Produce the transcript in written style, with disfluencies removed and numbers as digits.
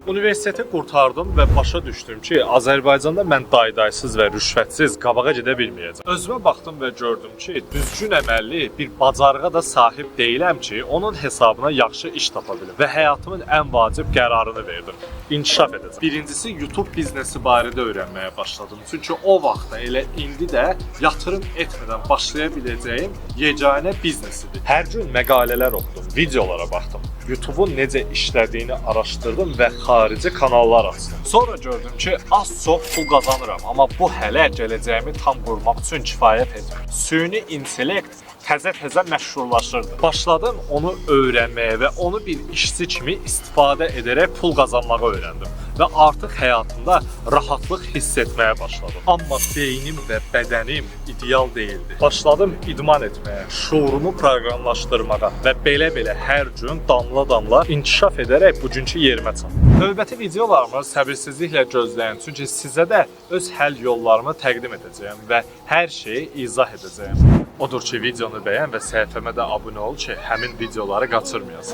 Universiteti qurtardım və başa düşdüm ki, Azərbaycanda mən daydaysız və rüşvətsiz qabağa gedə bilməyəcəm. Özümə baxdım və gördüm ki, düzgün əməlli bir bacarığa da sahib deyiləm ki, onun hesabına yaxşı iş tapa bilim və həyatımın ən vacib qərarını verdim. İnkişaf edəcəm. Birincisi, YouTube biznesi barədə öyrənməyə başladım. Çünki o vaxtda elə indi də yatırım etmədən başlaya biləcəyim yeganə biznesidir. Hər gün məqalələr oxudum, videolara baxdım. YouTube'un necə işlədiyini araşdırdım və xarici kanallar açdım. Sonra gördüm ki, az-çox pul qazanıram, amma bu hələ gələcəyimi tam qurmaq üçün kifayət etmir. Süni intellekt təzə-təzə məşhurlaşırdı. Başladım onu öyrənməyə və onu bir işçi kimi istifadə edərək pul qazanmağı öyrəndim və artıq həyatımda rahatlıq hiss etməyə başladım. Amma beynim və bədənim ideal deyildi. Başladım idman etməyə, şuurumu proqramlaşdırmağa və belə-belə hər gün damla-damla inkişaf edərək bugünkü yerimə çatdım. Növbəti videolarımı səbirsizliklə gözləyin, çünki sizə də öz həll yollarımı təqdim edəcəyəm və hər şeyi izah edəcəyəm. Odur ki, videonu bəyən və səhifəmə də abunə ol ki, həmin videoları qaçırmayasan.